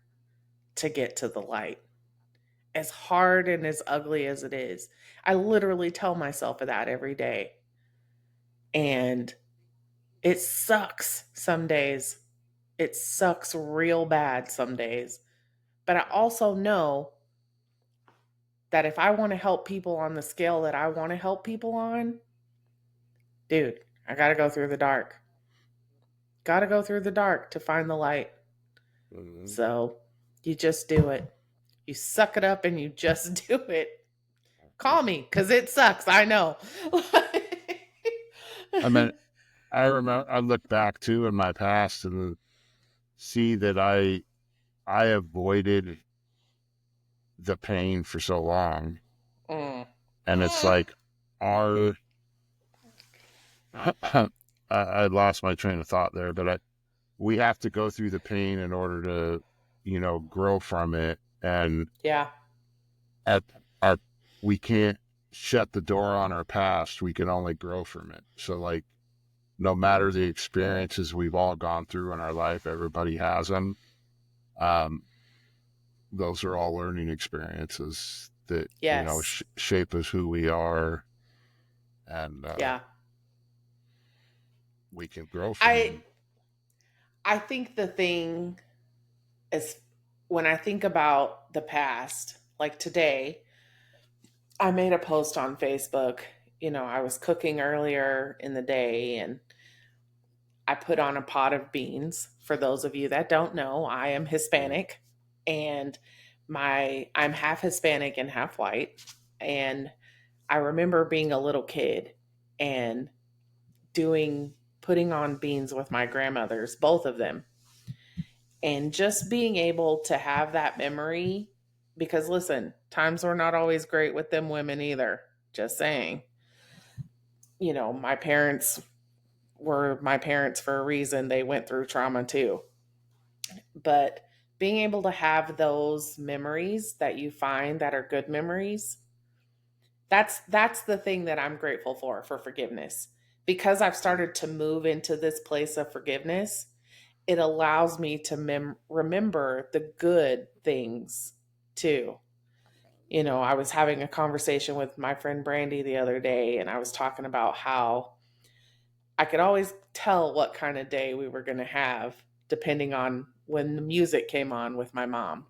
Speaker 1: to get to the light. As hard and as ugly as it is, I literally tell myself that every day. And it sucks some days. It sucks real bad some days. But I also know that if I want to help people on the scale that I want to help people on, dude, I got to go through the dark. Got to go through the dark to find the light.
Speaker 2: Mm-hmm.
Speaker 1: So you just do it. You suck it up and you just do it. Call me, because it sucks. I know.
Speaker 2: I mean, I look back too in my past and see that I avoided the pain for so long.
Speaker 1: Mm.
Speaker 2: And it's like our I lost my train of thought there, but we have to go through the pain in order to, grow from it. And
Speaker 1: Yeah.
Speaker 2: at our we can't shut the door on our past. We can only grow from it. So like, no matter the experiences we've all gone through in our life, everybody has them. Um, those are all learning experiences that
Speaker 1: Yes.
Speaker 2: shape us who we are, and
Speaker 1: Yeah.
Speaker 2: we can grow from
Speaker 1: I
Speaker 2: them.
Speaker 1: I think the thing is, when I think about the past, like today, I made a post on Facebook. I was cooking earlier in the day and I put on a pot of beans. For those of you that don't know, I am Hispanic, and I'm half Hispanic and half white. And I remember being a little kid and doing putting on beans with my grandmothers, both of them. And just being able to have that memory, because listen, times were not always great with them women either. Just saying. My parents were my parents for a reason. They went through trauma too. But being able to have those memories that you find that are good memories, that's the thing that I'm grateful for forgiveness. Because I've started to move into this place of forgiveness, it allows me to remember the good things too. I was having a conversation with my friend Brandy the other day, and I was talking about how I could always tell what kind of day we were going to have depending on when the music came on with my mom.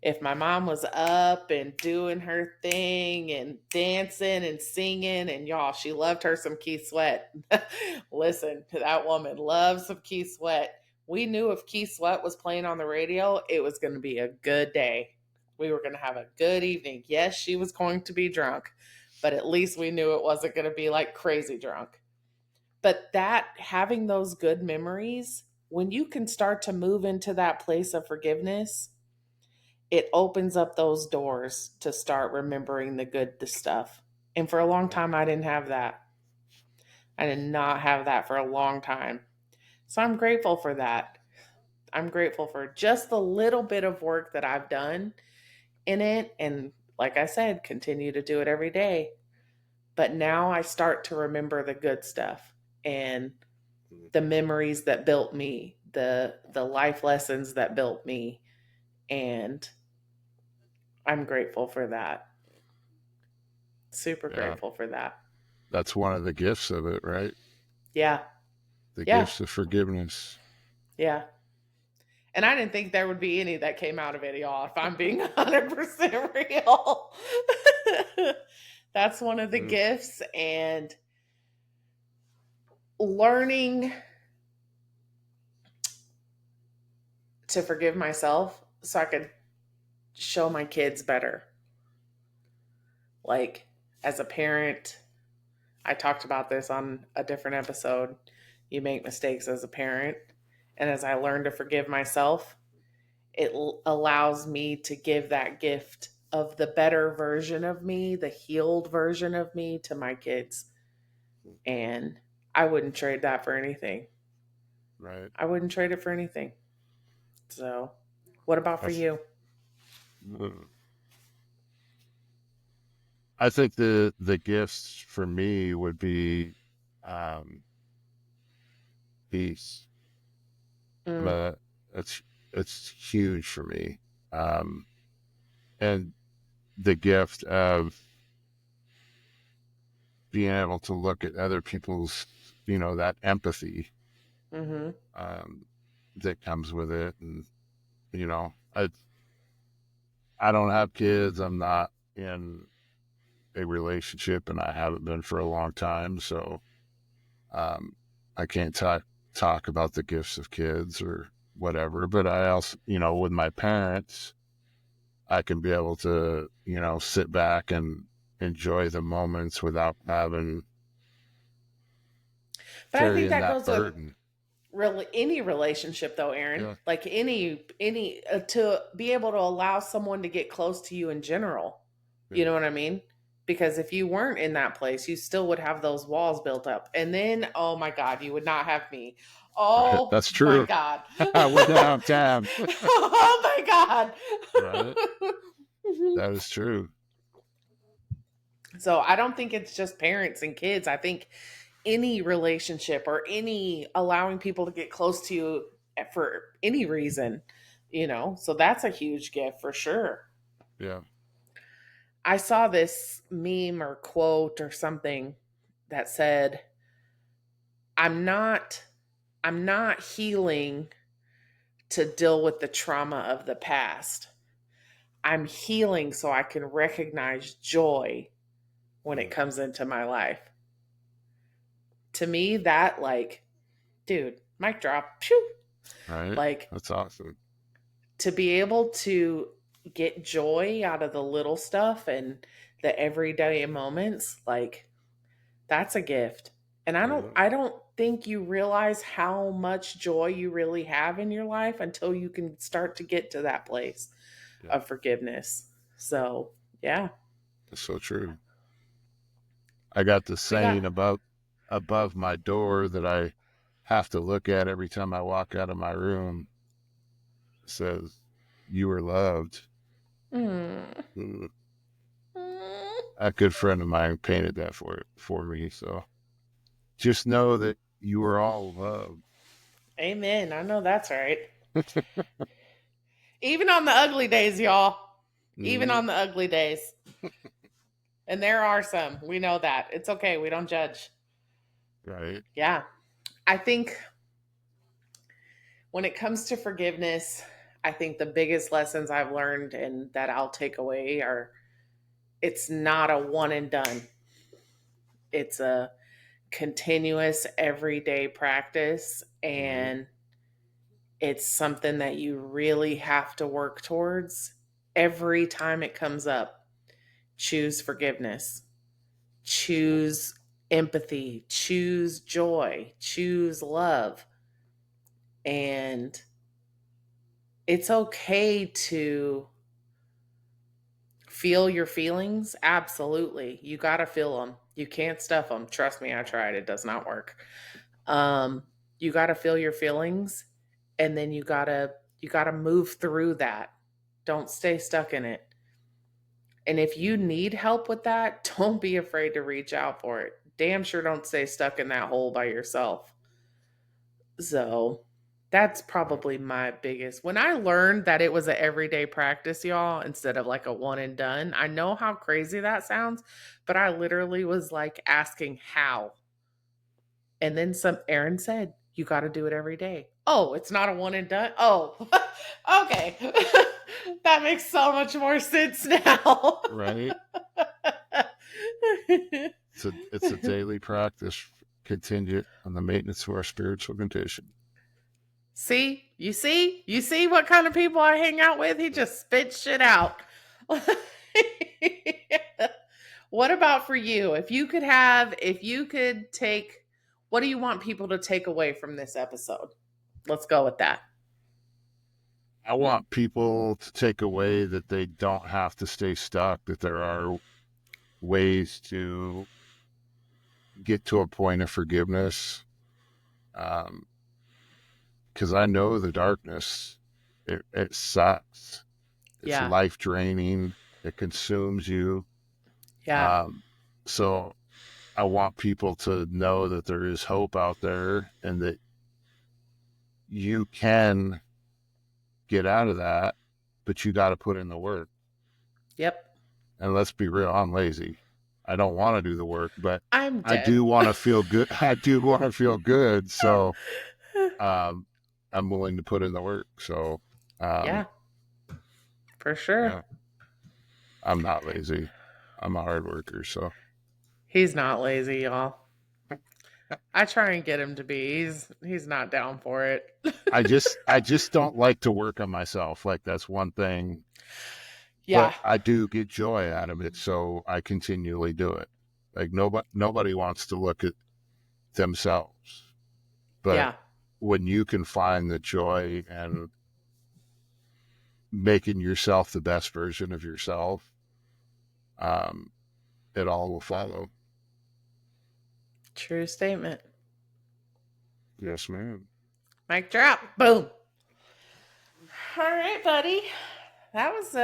Speaker 1: If my mom was up and doing her thing and dancing and singing, and y'all, she loved her some Keith Sweat. Listen, that woman loves some Keith Sweat. We knew if Keith Sweat was playing on the radio, it was going to be a good day. We were going to have a good evening. Yes, she was going to be drunk, but at least we knew it wasn't going to be like crazy drunk. But that, having those good memories, when you can start to move into that place of forgiveness, it opens up those doors to start remembering the stuff. And for a long time, I didn't have that. I did not have that for a long time. So I'm grateful for that. I'm grateful for just the little bit of work that I've done in it. And like I said, continue to do it every day. But now I start to remember the good stuff and the memories that built me, the life lessons that built me. And I'm grateful for that. Super
Speaker 2: Yeah,
Speaker 1: grateful for that.
Speaker 2: that's one of the gifts of it, right?
Speaker 1: Yeah.
Speaker 2: The
Speaker 1: Yeah.
Speaker 2: gifts of forgiveness.
Speaker 1: Yeah. And I didn't think there would be any that came out of it, y'all, if I'm being 100% real. That's one of the
Speaker 2: Mm,
Speaker 1: gifts. And learning to forgive myself so I could show my kids better. Like, as a parent, I talked about this on a different episode. You make mistakes as a parent. And as I learn to forgive myself, it allows me to give that gift of the better version of me, the healed version of me to my kids. And I wouldn't trade that for anything.
Speaker 2: right.
Speaker 1: I wouldn't trade it for anything. So, what about for
Speaker 2: That's,
Speaker 1: you?
Speaker 2: mm. I think the gifts for me would be um, peace.
Speaker 1: Mm,
Speaker 2: Uh, it's it's huge for me, um, and the gift of being able to look at other people's, that empathy
Speaker 1: mm-hmm.
Speaker 2: um, that comes with it, and you know, I don't have kids. I'm not in a relationship, and I haven't been for a long time, so um, I can't talk about the gifts of kids or whatever. But I also, with my parents, I can be able to, sit back and enjoy the moments without having
Speaker 1: But I think
Speaker 2: carrying
Speaker 1: that
Speaker 2: that
Speaker 1: goes with
Speaker 2: burden.
Speaker 1: really any relationship though, Aaron.
Speaker 2: Yeah,
Speaker 1: Like any to be able to allow someone to get close to you in general. You
Speaker 2: yeah.
Speaker 1: know what I mean? Because if you weren't in that place, you still would have those walls built up. And then, oh my God, you would not have me.
Speaker 2: Right.
Speaker 1: Oh
Speaker 2: That's
Speaker 1: my
Speaker 2: true.
Speaker 1: God.
Speaker 2: Without time.
Speaker 1: Oh my
Speaker 2: Right.
Speaker 1: God.
Speaker 2: That is true.
Speaker 1: So I don't think it's just parents and kids. I think any relationship or any allowing people to get close to you for any reason, so that's a huge gift for sure.
Speaker 2: Yeah.
Speaker 1: I saw this meme or quote or something that said, I'm not I'm not healing to deal with the trauma of the past. I'm healing so I can recognize joy when it
Speaker 2: Mm.
Speaker 1: comes into my life. To me, that like, dude, mic drop. Phew.
Speaker 2: Right.
Speaker 1: Like,
Speaker 2: That's awesome.
Speaker 1: to be able to get joy out of the little stuff and the everyday moments, like, that's a gift. And i don't
Speaker 2: Mhm.
Speaker 1: i don't think you realize how much joy you really have in your life until you can start to get to that place
Speaker 2: Yeah.
Speaker 1: of forgiveness. So yeah.
Speaker 2: That's so true. I got the
Speaker 1: We got
Speaker 2: saying above my door that I have to look at every time I walk out of my room. It says, "You are loved."
Speaker 1: mm,
Speaker 2: Mm.
Speaker 1: mm.
Speaker 2: A good friend of mine painted that for me. So just know that you are all loved.
Speaker 1: Amen. I know that's right. Even on the ugly days, y'all. Even
Speaker 2: Mhm.
Speaker 1: on the ugly days. And there are some. We know that. It's okay. We don't judge.
Speaker 2: Right.
Speaker 1: Yeah. I think when it comes to forgiveness, I think the biggest lessons I've learned and that I'll take away are it's not a one and done. It's a continuous everyday practice,
Speaker 2: Right.
Speaker 1: and it's something that you really have to work towards every time it comes up. Choose forgiveness. Choose empathy, choose joy, choose love. And it's okay to feel your feelings. Absolutely. You got to feel them. You can't stuff them. Trust me, I tried. It does not work. Um, you got to feel your feelings, and then you got to move through that. Don't stay stuck in it. And if you need help with that, don't be afraid to reach out for it. Damn sure don't stay stuck in that hole by yourself. So that's
Speaker 2: Right.
Speaker 1: probably my biggest. When I learned that it was an everyday practice, y'all, instead of like a one and done, I know how crazy that sounds, but I literally was like asking how. And then some, Aaron said, You got to do it every day. Oh, it's not a one and done. Oh, okay. That makes so much more sense now.
Speaker 2: right? It's a daily practice contingent on the maintenance of our spiritual condition.
Speaker 1: You see what kind of people I hang out with? He just spits shit out. What about for you? If you could take, what do you want people to take away from this episode? Let's go with that.
Speaker 2: I want people to take away that they don't have to stay stuck, that there are ways to get to a point of forgiveness. Because I know the darkness, it sucks. It's
Speaker 1: Yeah.
Speaker 2: life draining. It consumes you.
Speaker 1: Yeah.
Speaker 2: So I want people to know that there is hope out there and that you can get out of that, but you got to put in the work.
Speaker 1: Yep.
Speaker 2: And let's be real, I'm lazy. I don't want to do the work, but
Speaker 1: I'm
Speaker 2: I
Speaker 1: dead.
Speaker 2: do want to feel good. I do want to feel good. So I'm willing to put in the work. So
Speaker 1: yeah. For sure.
Speaker 2: yeah, I'm not lazy. I'm a hard worker. So
Speaker 1: He's not lazy, y'all. I try and get him to be. He's not down for it.
Speaker 2: I just don't like to work on myself. Like that's one thing.
Speaker 1: Yeah.
Speaker 2: But I do get joy out of it, so I continually do it. Like nobody wants to look at themselves. But
Speaker 1: yeah.
Speaker 2: when you can find the joy and making yourself the best version of yourself, it all will follow.
Speaker 1: True statement.
Speaker 2: Yes, ma'am.
Speaker 1: Mic drop. Boom. All right, buddy. That was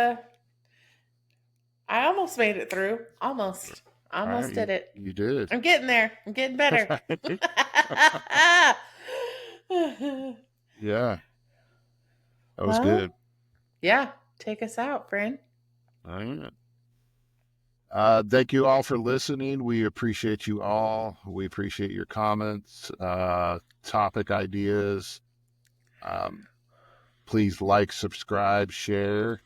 Speaker 1: I almost made it through. Almost
Speaker 2: Right,
Speaker 1: did it.
Speaker 2: You did.
Speaker 1: I'm getting there. I'm getting better.
Speaker 2: Yeah. That was
Speaker 1: Well,
Speaker 2: good.
Speaker 1: Yeah. Take us out, friend.
Speaker 2: All right. Thank you all for listening. We appreciate you all. We appreciate your comments, topic ideas. Please like, subscribe, share.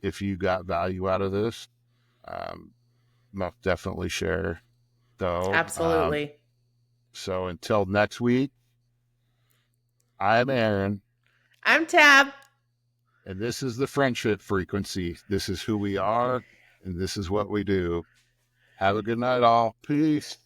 Speaker 2: If you got value out of this, most definitely share. Though,
Speaker 1: Absolutely.
Speaker 2: So until next week, I'm Aaron.
Speaker 1: I'm Tab.
Speaker 2: And this is the Friendship Frequency. This is who we are, and this is what we do. Have a good night, all. Peace.